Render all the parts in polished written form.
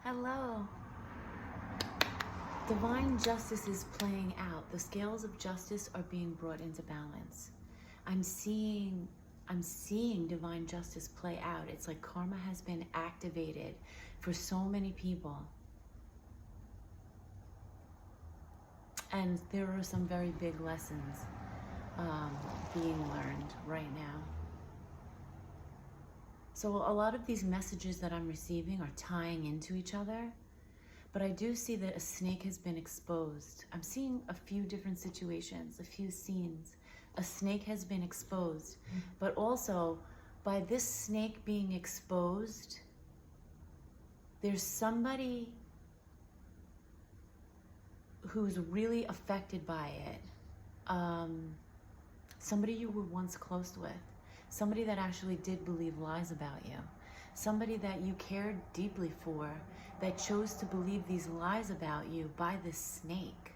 Hello. Divine justice is playing out. The scales of justice are being brought into balance. I'm seeing divine justice play out. It's like karma has been activated for so many people. And there are some very big lessons being learned right now. So a lot of these messages that I'm receiving are tying into each other. But I do see that a snake has been exposed. I'm seeing a few different situations, a few scenes. A snake has been exposed. But also, by this snake being exposed, there's somebody who's really affected by it. Somebody you were once close with. Somebody that actually did believe lies about you. Somebody that you cared deeply for that chose to believe these lies about you by this snake.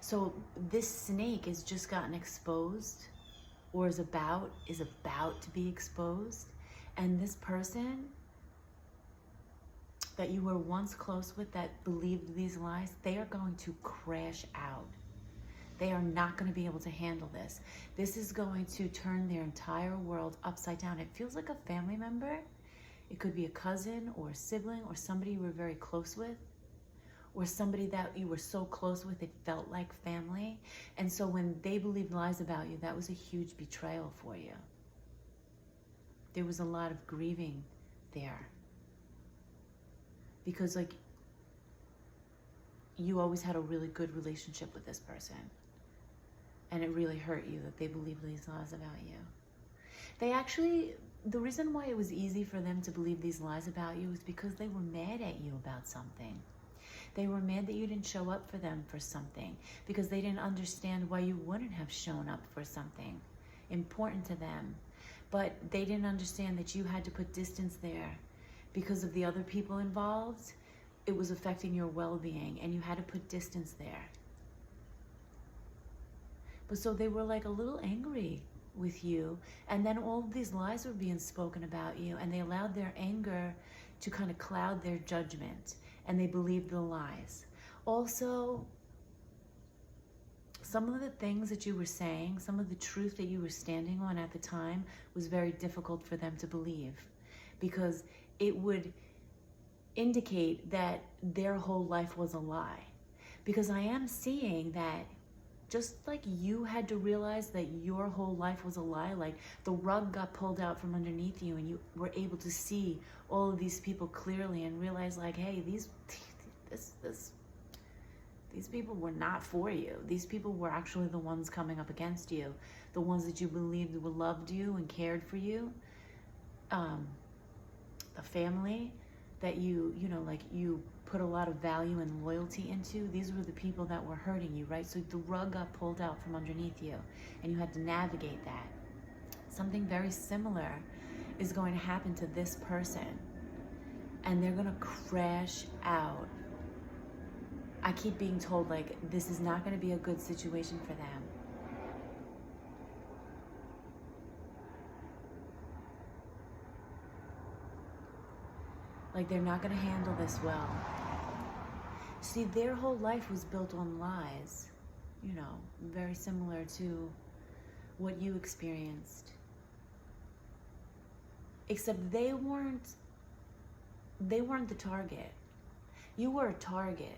So this snake has just gotten exposed or is about to be exposed. And this person that you were once close with that believed these lies, they are going to crash out. They are not going to be able to handle this. This is going to turn their entire world upside down. It feels like a family member. It could be a cousin or a sibling or somebody you were very close with, or somebody that you were so close with it felt like family. And so when they believed lies about you, that was a huge betrayal for you. There was a lot of grieving there. Because like, you always had a really good relationship with this person. And it really hurt you that they believed these lies about you. The reason why it was easy for them to believe these lies about you is because they were mad at you about something. They were mad that you didn't show up for them for something, because they didn't understand why you wouldn't have shown up for something important to them. But they didn't understand that you had to put distance there because of the other people involved. It was affecting your well-being, and you had to put distance there. But so they were like a little angry with you, and then all of these lies were being spoken about you, and they allowed their anger to kind of cloud their judgment, and they believed the lies. Also, some of the things that you were saying, some of the truth that you were standing on at the time was very difficult for them to believe, because it would indicate that their whole life was a lie. Because I am seeing that just like you had to realize that your whole life was a lie, like the rug got pulled out from underneath you and you were able to see all of these people clearly and realize like, hey, these people were not for you. These people were actually the ones coming up against you, the ones that you believed loved you and cared for you. The family that you put a lot of value and loyalty into, these were the people that were hurting you, right? So the rug got pulled out from underneath you and you had to navigate that. Something very similar is going to happen to this person, and they're gonna crash out. I keep being told like, this is not gonna be a good situation for them. Like, they're not gonna handle this well. See, their whole life was built on lies, very similar to what you experienced. Except they weren't the target. You were a target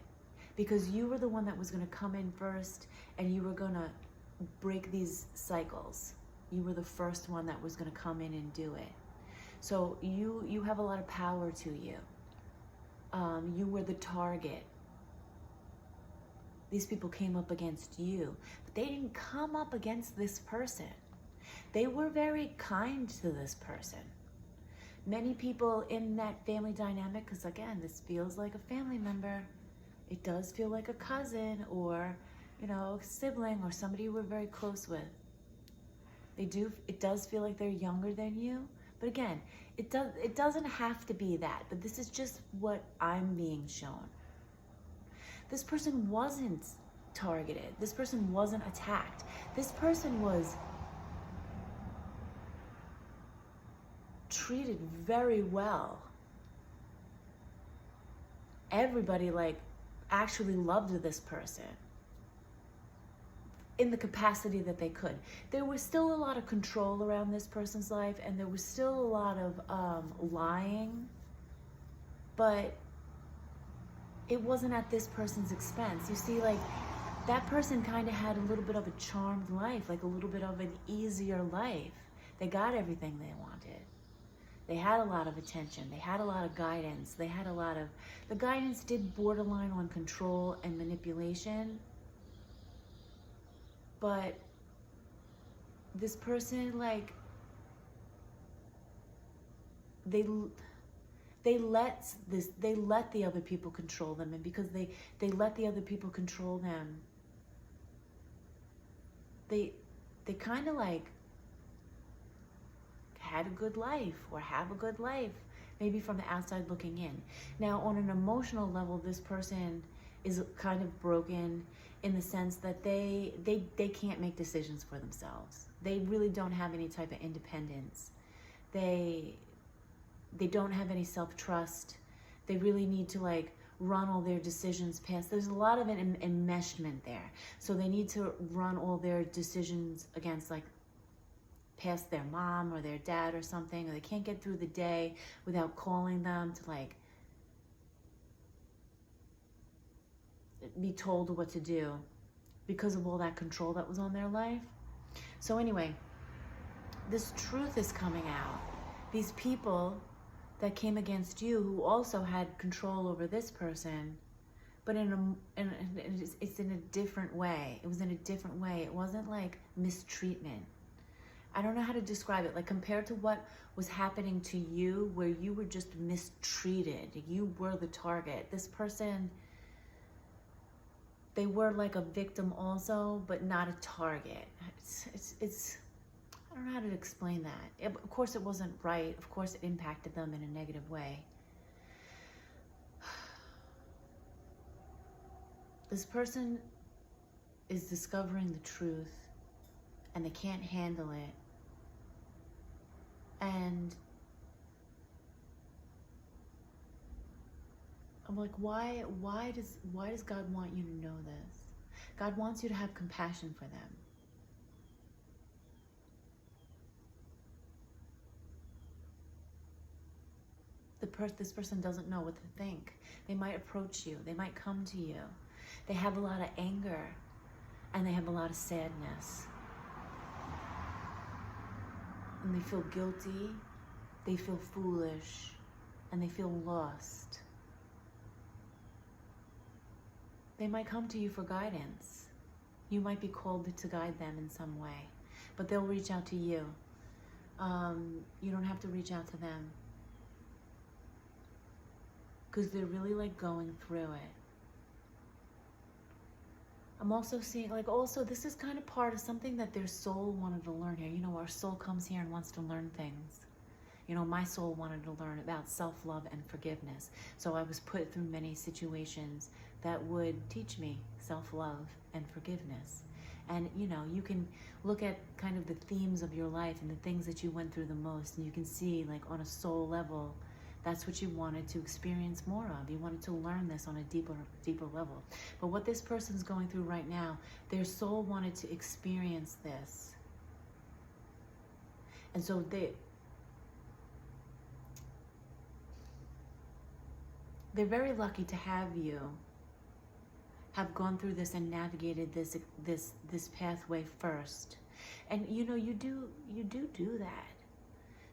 because you were the one that was gonna come in first and you were gonna break these cycles. You were the first one that was gonna come in and do it. So you have a lot of power to you. You were the target. These people came up against you, but they didn't come up against this person. They were very kind to this person. Many people in that family dynamic, because again, this feels like a family member. It does feel like a cousin or, a sibling or somebody you were very close with. It does feel like they're younger than you. But again, it doesn't have to be that, but this is just what I'm being shown. This person wasn't targeted. This person wasn't attacked. This person was treated very well. everybody like actually loved this person in the capacity that they could. There was still a lot of control around this person's life, and there was still a lot of lying, but it wasn't at this person's expense. You see, like, that person kind of had a little bit of a charmed life, like a little bit of an easier life. They got everything they wanted. They had a lot of attention. They had a lot of guidance. They had a lot of, the guidance did borderline on control and manipulation. But this person, like, they let the other people control them, and because they let the other people control them, they kind of like had a good life, or have a good life, maybe from the outside looking in. Now, on an emotional level, this person is kind of broken in the sense that they can't make decisions for themselves. They really don't have any type of independence. They don't have any self-trust. They really need to like run all their decisions past. There's a lot of an enmeshment there. So they need to run all their decisions against like past their mom or their dad or something, or they can't get through the day without calling them to like be told what to do because of all that control that was on their life. So anyway, this truth is coming out. These people that came against you who also had control over this person, but it's in a different way. It was in a different way. It wasn't like mistreatment. I don't know how to describe it. Like, compared to what was happening to you, where you were just mistreated, you were the target. This person, they were like a victim also, but not a target. It's I don't know how to explain that. Of course it wasn't right. Of course it impacted them in a negative way. This person is discovering the truth, and they can't handle it. And I'm like, why does God want you to know this? God wants you to have compassion for them. This person doesn't know what to think. They might approach you. They might come to you. They have a lot of anger, and they have a lot of sadness. And they feel guilty, they feel foolish, and they feel lost. They might come to you for guidance. You might be called to guide them in some way, but they'll reach out to you. You don't have to reach out to them, because they're really like going through it. I'm also seeing, like, also this is kind of part of something that their soul wanted to learn here. You know, our soul comes here and wants to learn things. You know, my soul wanted to learn about self-love and forgiveness. So I was put through many situations that would teach me self-love and forgiveness. And, you know, you can look at kind of the themes of your life and the things that you went through the most, and you can see, like, on a soul level, that's what you wanted to experience more of. You wanted to learn this on a deeper level. But what this person's going through right now, their soul wanted to experience this. And so they're very lucky to have you have gone through this and navigated this pathway first. And you know, you do that.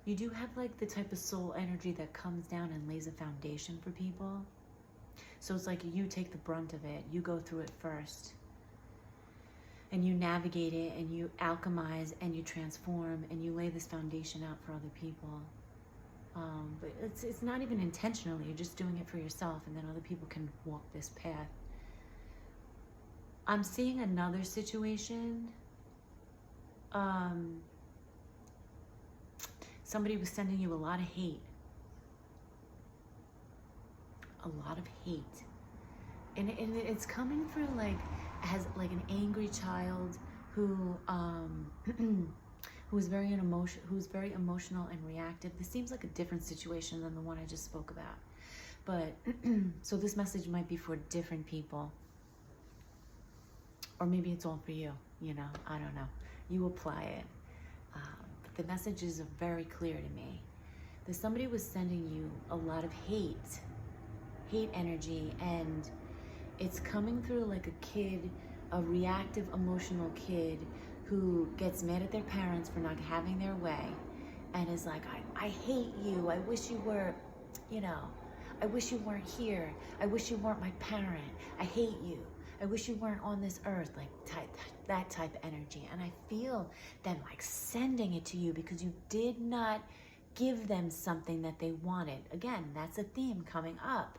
You do have like the type of soul energy that comes down and lays a foundation for people. So it's like you take the brunt of it. You go through it first. And you navigate it, and you alchemize, and you transform, and you lay this foundation out for other people. But it's not even intentionally. You're just doing it for yourself, and then other people can walk this path. I'm seeing another situation. Somebody was sending you a lot of hate. A lot of hate. And it's coming through like as like an angry child who who's very emotional and reactive. This seems like a different situation than the one I just spoke about. But, so this message might be for different people. Or maybe it's all for you, you know, I don't know. You apply it. But the messages are very clear to me. That somebody was sending you a lot of hate energy, and it's coming through like a kid, a reactive, emotional kid who gets mad at their parents for not having their way and is like, I hate you. I wish you were, you know, I wish you weren't here. I wish you weren't my parent. I hate you. I wish you weren't on this earth, like that type of energy. And I feel them like sending it to you because you did not give them something that they wanted. Again, that's a theme coming up,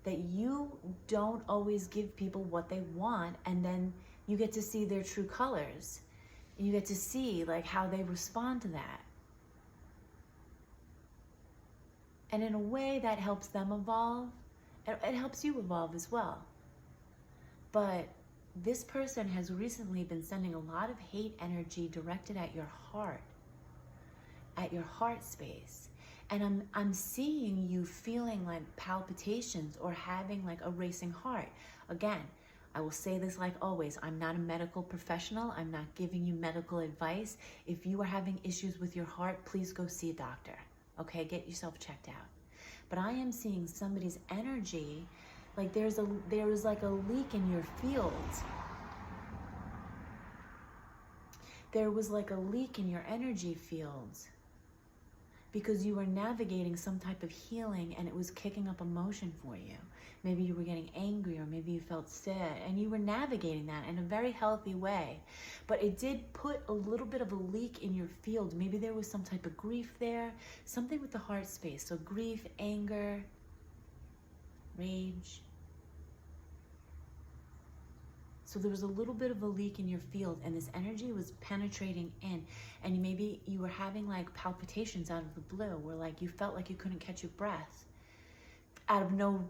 that you don't always give people what they want, and then you get to see their true colors. You get to see like how they respond to that. And in a way that helps them evolve. It helps you evolve as well. But this person has recently been sending a lot of hate energy directed at your heart space. And I'm seeing you feeling like palpitations or having like a racing heart. Again, I will say this like always, I'm not a medical professional. I'm not giving you medical advice. If you are having issues with your heart, please go see a doctor. Okay, get yourself checked out. But I am seeing somebody's energy, like there is like a leak in your field. There was like a leak in your energy field because you were navigating some type of healing and it was kicking up emotion for you. Maybe you were getting angry, or maybe you felt sad, and you were navigating that in a very healthy way. But it did put a little bit of a leak in your field. Maybe there was some type of grief there, something with the heart space. So grief, anger, rage. So there was a little bit of a leak in your field, and this energy was penetrating in, and maybe you were having like palpitations out of the blue, where like you felt like you couldn't catch your breath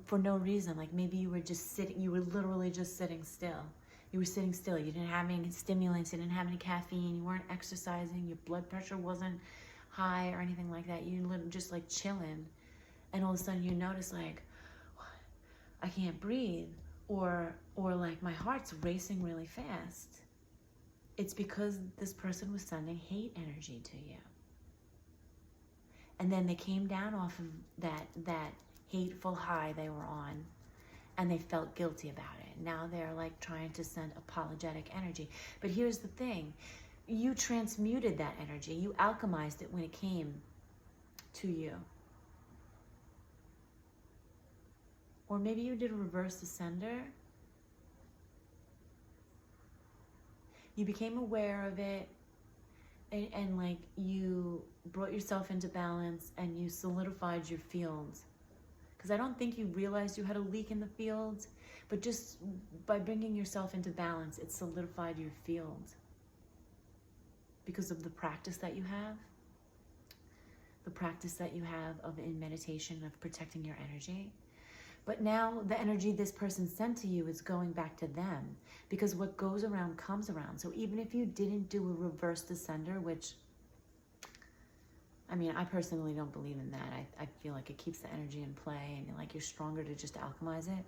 for no reason. Like maybe you were just sitting, you were literally just sitting still. You were sitting still. You didn't have any stimulants, you didn't have any caffeine, you weren't exercising, your blood pressure wasn't high or anything like that. You were just like chilling, and all of a sudden you notice like, I can't breathe. Or like my heart's racing really fast. It's because this person was sending hate energy to you. And then they came down off of that hateful high they were on, and they felt guilty about it. Now they're like trying to send apologetic energy. But here's the thing. You transmuted that energy. You alchemized it when it came to you. Or maybe you did a reverse ascender. You became aware of it, and like you brought yourself into balance, and you solidified your fields. Because I don't think you realized you had a leak in the fields, but just by bringing yourself into balance, it solidified your field. Because of the practice that you have. The practice that you have in meditation of protecting your energy. But now the energy this person sent to you is going back to them, because what goes around comes around. So even if you didn't do a reverse descender, which, I mean, I personally don't believe in that. I feel like it keeps the energy in play, and like you're stronger to just alchemize it.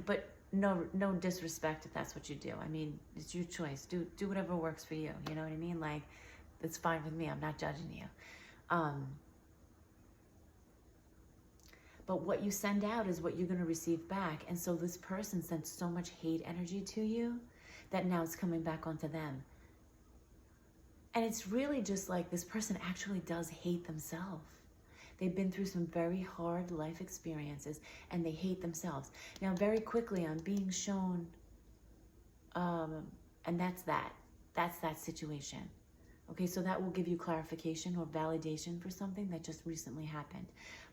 But no disrespect if that's what you do. I mean, it's your choice. Do whatever works for you. You know what I mean? Like, it's fine with me. I'm not judging you. But what you send out is what you're going to receive back. And so this person sent so much hate energy to you that now it's coming back onto them. And it's really just like this person actually does hate themselves. They've been through some very hard life experiences, and they hate themselves. Now, very quickly, I'm being shown, and that's that situation. Okay, so that will give you clarification or validation for something that just recently happened.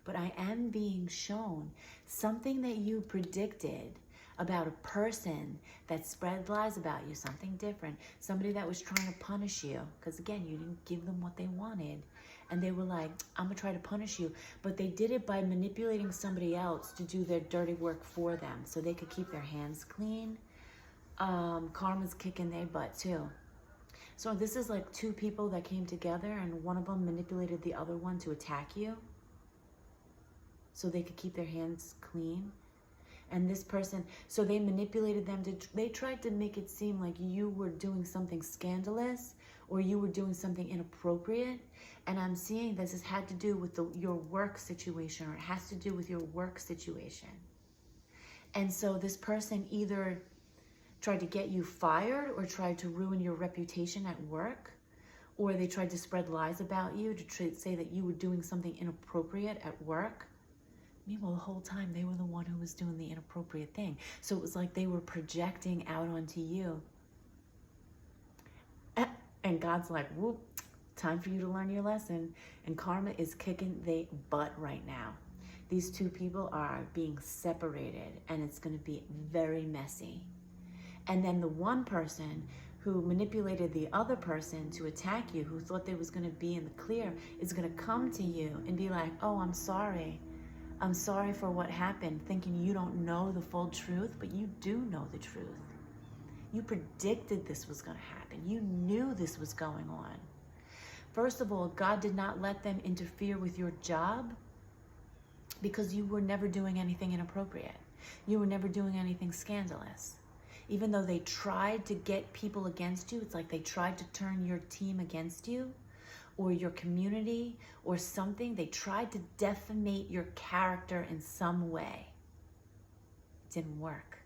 But I am being shown something that you predicted about a person that spread lies about you, something different, somebody that was trying to punish you, because again, you didn't give them what they wanted, and they were like, I'm gonna try to punish you, but they did it by manipulating somebody else to do their dirty work for them so they could keep their hands clean. Karma's kicking their butt too. So this is like two people that came together, and one of them manipulated the other one to attack you. so they could keep their hands clean. And this person, so they manipulated them they tried to make it seem like you were doing something scandalous or you were doing something inappropriate. And I'm seeing this has had to do with your work situation, or it has to do with your work situation. And so this person either tried to get you fired or tried to ruin your reputation at work, or they tried to spread lies about you to say that you were doing something inappropriate at work. Meanwhile, the whole time they were the one who was doing the inappropriate thing. So it was like they were projecting out onto you. And God's like, whoop, time for you to learn your lesson. And karma is kicking their butt right now. These two people are being separated, and it's going to be very messy. And then the one person who manipulated the other person to attack you, who thought they was going to be in the clear, is going to come to you and be like, oh, I'm sorry. I'm sorry for what happened, thinking you don't know the full truth, but you do know the truth. You predicted this was going to happen. You knew this was going on. First of all, God did not let them interfere with your job because you were never doing anything inappropriate. You were never doing anything scandalous. Even though they tried to get people against you, it's like they tried to turn your team against you, or your community, or something. They tried to defamate your character in some way. It didn't work.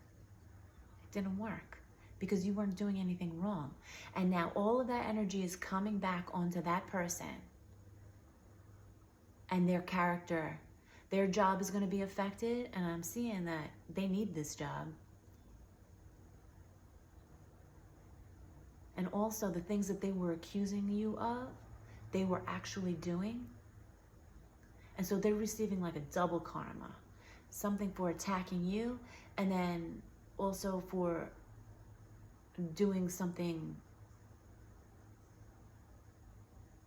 It didn't work because you weren't doing anything wrong. And now all of that energy is coming back onto that person and their character. Their job is going to be affected, and I'm seeing that they need this job. And also the things that they were accusing you of, they were actually doing. And so they're receiving like a double karma. Something for attacking you, and then also for doing something,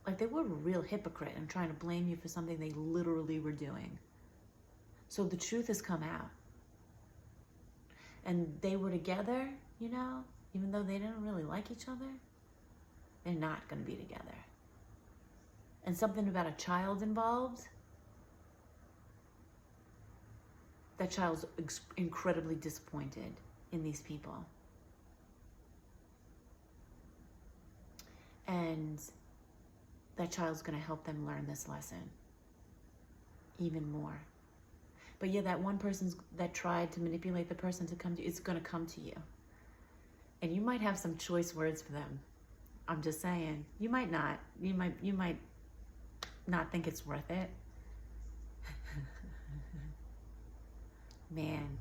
like they were a real hypocrite and trying to blame you for something they literally were doing. So the truth has come out. And they were together, you know, even though they didn't really like each other, they're not going to be together. And something about a child involved, that child's incredibly disappointed in these people. And that child's going to help them learn this lesson even more. But yeah, that one person that tried to manipulate the person to come to you, it's going to come to you. And you might have some choice words for them. I'm just saying. You might not. You might not think it's worth it. Man.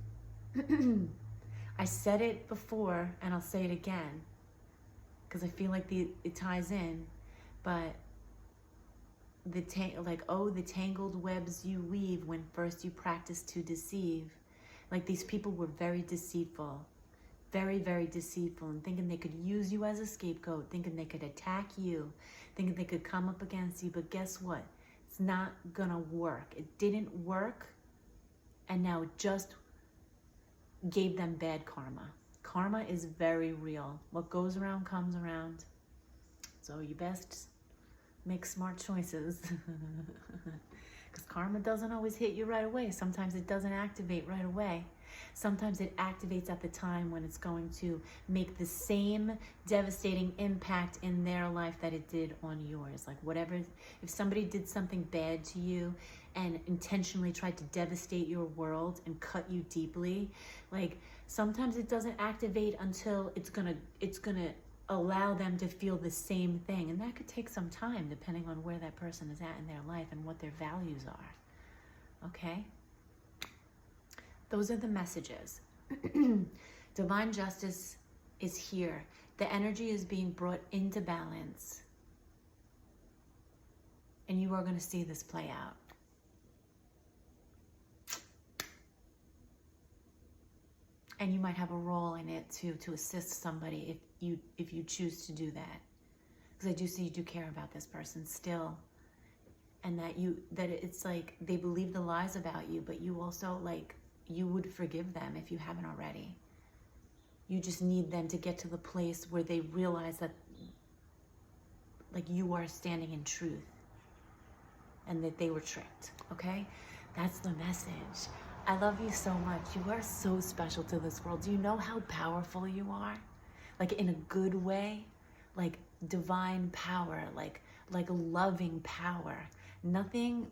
I said it before, and I'll say it again, because I feel like it ties in. But the tangled webs you weave when first you practice to deceive. Like, these people were very deceitful. Very, very deceitful, and thinking they could use you as a scapegoat, thinking they could attack you, thinking they could come up against you. But guess what? It's not gonna work. It didn't work, and now it just gave them bad karma. Karma is very real. What goes around comes around. So you best make smart choices. Because karma doesn't always hit you right away. Sometimes it doesn't activate right away. Sometimes it activates at the time when it's going to make the same devastating impact in their life that it did on yours. Like, whatever, if somebody did something bad to you and intentionally tried to devastate your world and cut you deeply, like, sometimes it doesn't activate until it's gonna allow them to feel the same thing. And that could take some time depending on where that person is at in their life and what their values are. Okay? Those are the messages. Divine justice is here. The energy is being brought into balance. And you are going to see this play out. And you might have a role in it too, to assist somebody if you choose to do that. Because I do see you do care about this person still. And that it's like they believe the lies about you, but you also, like, you would forgive them if you haven't already. You just need them to get to the place where they realize that, like, you are standing in truth and that they were tricked, okay? That's the message. I love you so much. You are so special to this world. Do you know how powerful you are? Like in a good way, like divine power, like loving power. Nothing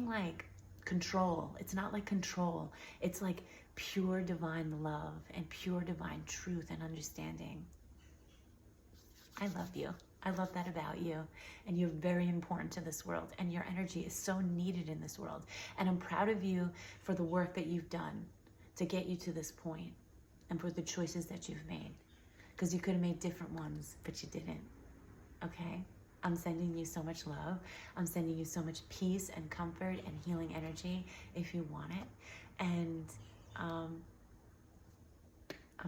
like control. It's not like control. It's like pure divine love and pure divine truth and understanding. I love you. I love that about you. And you're very important to this world. And your energy is so needed in this world. And I'm proud of you for the work that you've done to get you to this point and for the choices that you've made. Because you could have made different ones, but you didn't. Okay? I'm sending you so much love. I'm sending you so much peace and comfort and healing energy if you want it. And I'm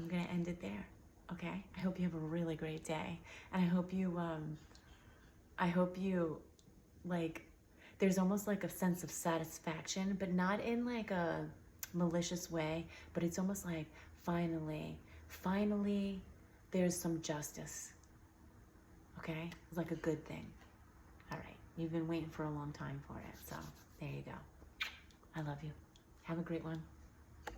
going to end it there. Okay? I hope you have a really great day. And I hope you, like, there's almost like a sense of satisfaction, but not in like a malicious way, but it's almost like finally, there's some justice. Okay? It's like a good thing. All right. You've been waiting for a long time for it. So there you go. I love you. Have a great one.